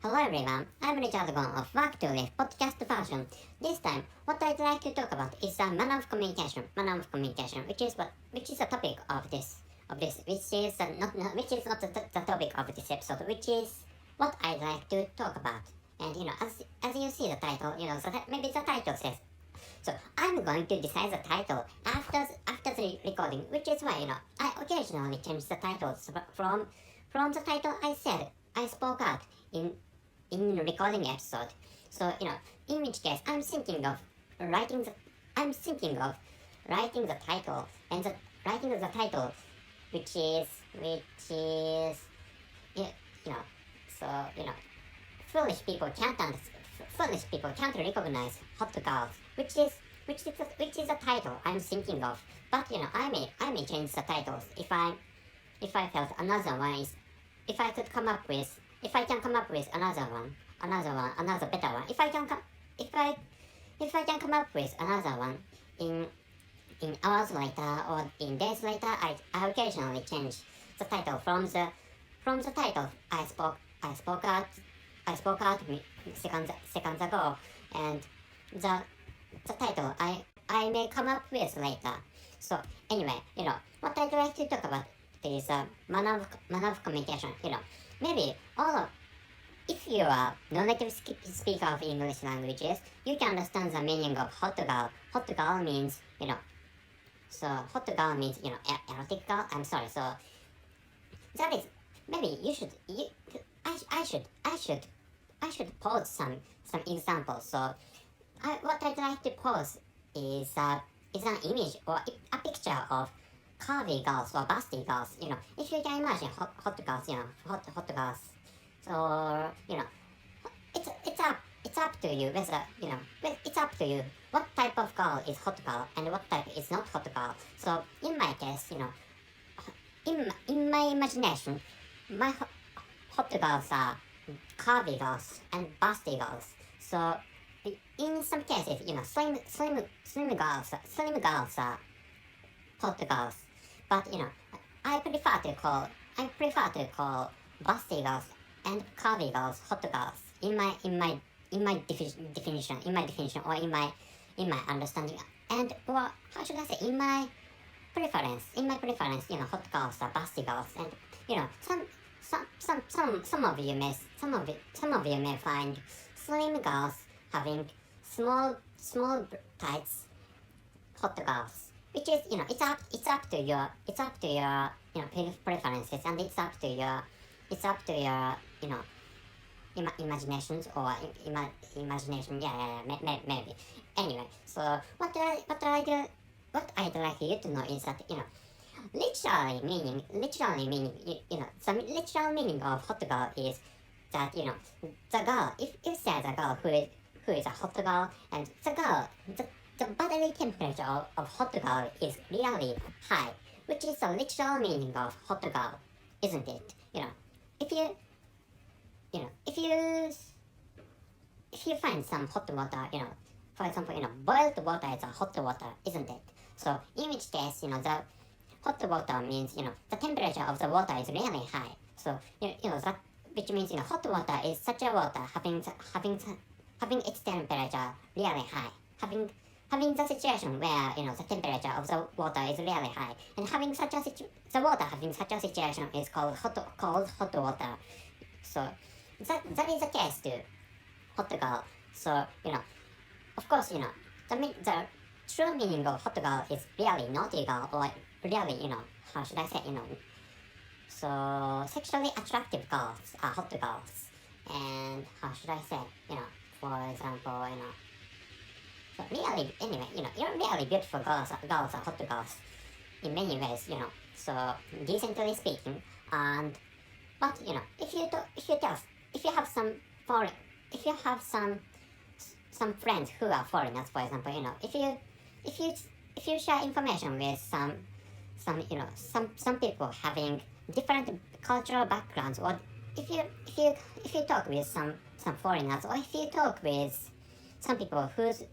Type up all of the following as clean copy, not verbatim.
Hello everyone, I'm Richard Gon of Work to Live podcast version. This time, what I'd like to talk about is the manner of communication, which is the topic of this, which is not the topic of this episode, which is what I'd like to talk about. And as you see the title, maybe the title says. So I'm going to decide the title after the recording, which is why I occasionally change the titles from the title I spoke out in recording episode. So in which case I'm thinking of writing the title and writing the title, which is foolish people can't recognize hot girls, which is the title I'm thinking of. But I may change the titles if I felt another one is, if I can come up with another better one. If I can come up with another one in hours later or in days later, I occasionally change the title from the title I spoke out seconds ago, and the title I may come up with later. So anyway, what I'd like to talk about is manner of communication. Maybe if you are non-native speaker of English languages, you can understand the meaning of hot girl. Hot girl means so hot girl means erotic girl. I'm sorry. So that is, maybe I should pose some examples. So what I'd like to pose is an image or a picture of curvy girls or busty girls. If you can imagine hot girls, hot girls. So it's up to you whether it's up to you what type of girl is hot girl and what type is not hot girl. So in my case, in my imagination, my hot girls are curvy girls and busty girls. So in some cases, slim girls are hot girls. But I prefer to call busty girls and curvy girls hot girls in my definition, or in my understanding, and or how should I say, in my preference, hot girls are busty girls, and some of you may find slim girls having small tights hot girls, which is it's up to your preferences, and it's up to your imaginations or imagination. Maybe. Anyway, so what I'd like you to know is that literally meaning some literal meaning of hot girl is that the girl, if there's a girl who is a hot girl, and the bodily temperature of hot girl is really high, which is the literal meaning of hot girl, isn't it? If you find some hot water, for example, boiled water is a hot water, isn't it? So in which case, the hot water means, the temperature of the water is really high. So that, which means hot water is such a water having its temperature really high, having the situation where the temperature of the water is really high, and the water having such a situation is called hot water. So that is the case to hot girl. So of course the true meaning of hot girl is really naughty girl, or really how should I say, so sexually attractive girls are hot girls, and how should I say, for example, so really, anyway, really beautiful girls are hot girls in many ways, so decently speaking. And but if you have some friends who are foreigners, for example, if you share information with some people having different cultural backgrounds, or if you talk with some foreigners, or if you talk with some people whose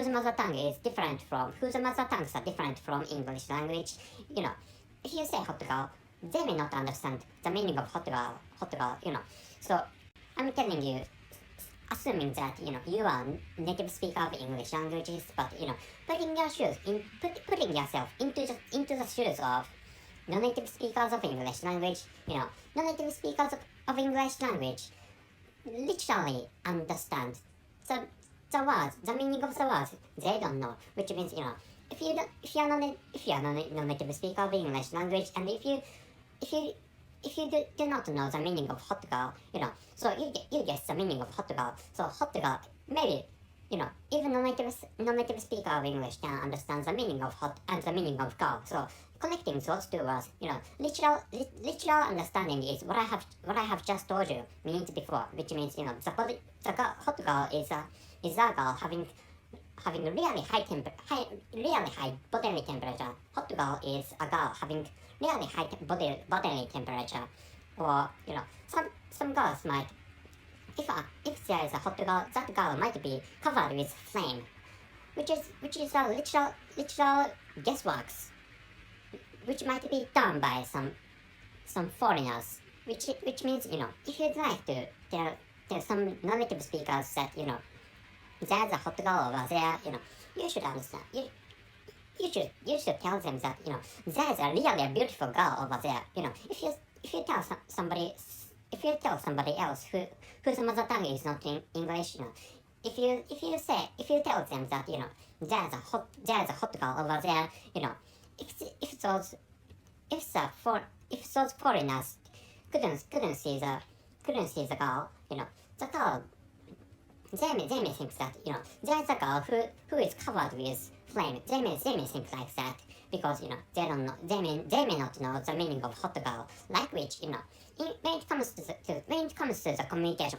mother tongue is different from, whose mother tongues are different from English language, if you say hot girl, they may not understand the meaning of hot girl. So I'm telling you, assuming that you are native speaker of English languages, but putting yourself into the shoes of non-native speakers of English language, non-native speakers of English language literally understand the the meaning of the words they don't know, which means if you are not non-native speaker of English language, and if you do not know the meaning of hot girl, so you guess the meaning of hot girl. So hot girl, maybe, even non-native speaker of English can understand the meaning of hot and the meaning of girl. So connecting those two words, literal understanding is what I have just told you minutes before, which means hot girl is a girl having really high bodily temperature. Hot girl is a girl having really high bodily temperature. Or some girls might, if there is a hot girl, that girl might be covered with flame, which is a literal guessworks, which might be done by some foreigners. Which means if you'd like to tell some non-native speakers that there's a hot girl over there, you should understand. You should tell them that there's a really beautiful girl over there. If you tell somebody else whose mother tongue is not in English, if you tell them that there's a hot girl over there, if those foreigners couldn't see the girl, the girl, they may think that there's a girl who is covered with flame. They may think like that because they don't know, they may not know the meaning of hot girl. Like which when it comes to the communication,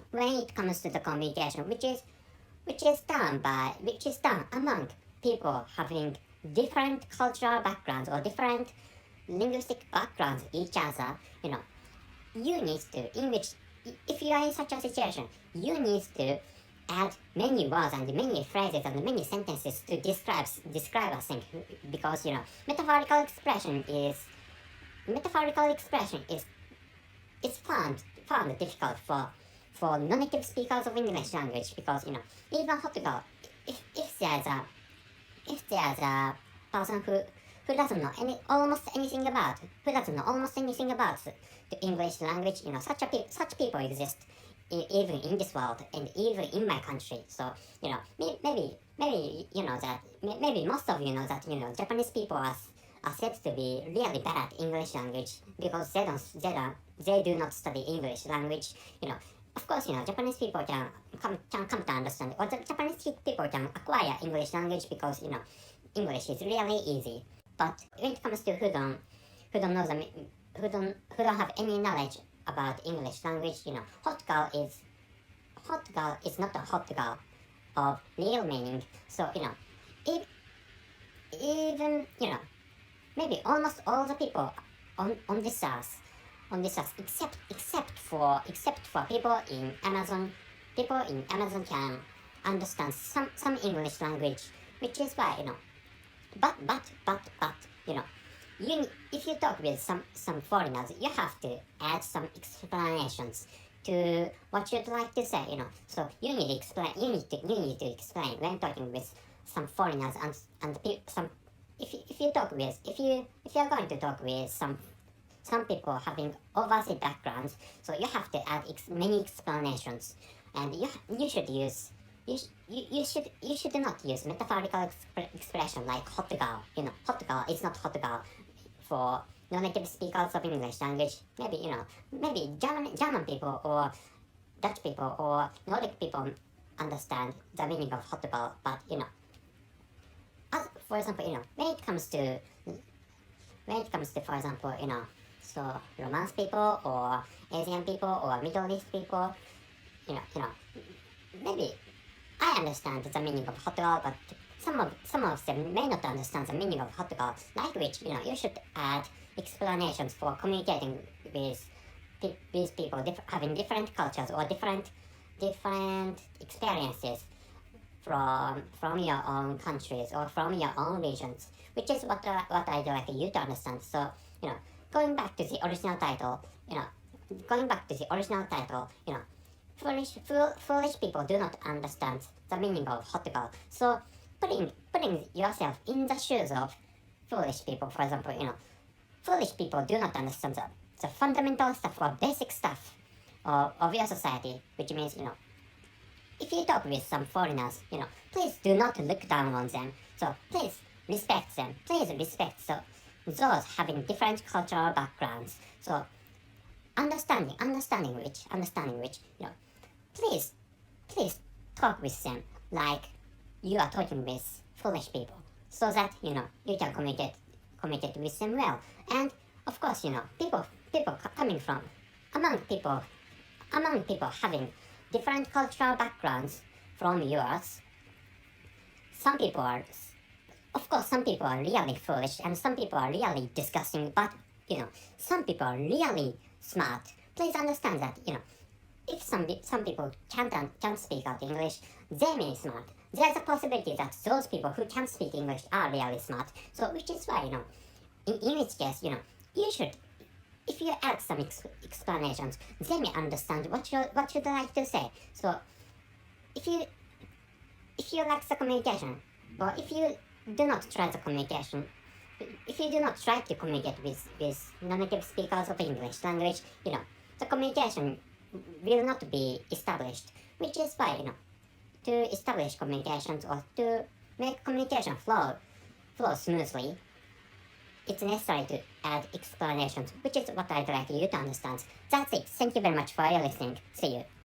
which is done among people having different cultural backgrounds or different linguistic backgrounds each other, you need to, if you are in such a situation, you need to add many words and many phrases and many sentences to describe a thing, because metaphorical expression is found difficult for non-native speakers of English language, because even hot girl, if there's a person who doesn't know almost anything about the English language, such people exist even in this world and even in my country. So maybe maybe most of you know that Japanese people are said to be really bad at English language because they do not study English language. Of course, Japanese people can come to understand, or the Japanese people can acquire English language because English is really easy. But when it comes to who don't have any knowledge about English language, hot girl is not a hot girl of real meaning. So even maybe almost all the people on this earth, except for people in Amazon can understand some English language, which is why but if you talk with some foreigners, you have to add some explanations to what you'd like to say, So you need to explain when talking with some foreigners and some. If you are going to talk with some people having overseas backgrounds, so you have to add many explanations, and you should use. You should not use metaphorical expression like hot girl. Hot girl is not hot girl for non-native speakers of English language. Maybe German people or Dutch people or Nordic people understand the meaning of hot girl, but as for example, when it comes to for example, so Romance people or Asian people or Middle East people, maybe I understand the meaning of hot girl, but some of them may not understand the meaning of hot girl. Like which, you should add explanations for communicating with people having different cultures or different experiences from your own countries or from your own regions, which is what I'd like you to understand. So going back to the original title, foolish people do not understand the meaning of hot girl. So putting yourself in the shoes of foolish people, for example, foolish people do not understand the fundamental stuff or basic stuff of your society, which means, if you talk with some foreigners, please do not look down on them. So please respect them. Please respect those having different cultural backgrounds. So understanding which, please talk with them like you are talking with foolish people, so that you can communicate with them well. And of course, people coming from among people having different cultural backgrounds from yours. Some people are really foolish, and some people are really disgusting, but some people are really smart. Please understand that if some people can't speak out English, they may be smart. There's a possibility that those people who can't speak English are really smart. So which is why in which case you should, if you add some explanations, they may understand what you'd like to say. So if you lack the communication, or if you do not try the communication, if you do not try to communicate with non-native speakers of English language, the communication will not be established. Which is why, to establish communications or to make communication flow smoothly, it's necessary to add explanations, which is what I'd like you to understand. That's it. Thank you very much for your listening. See you.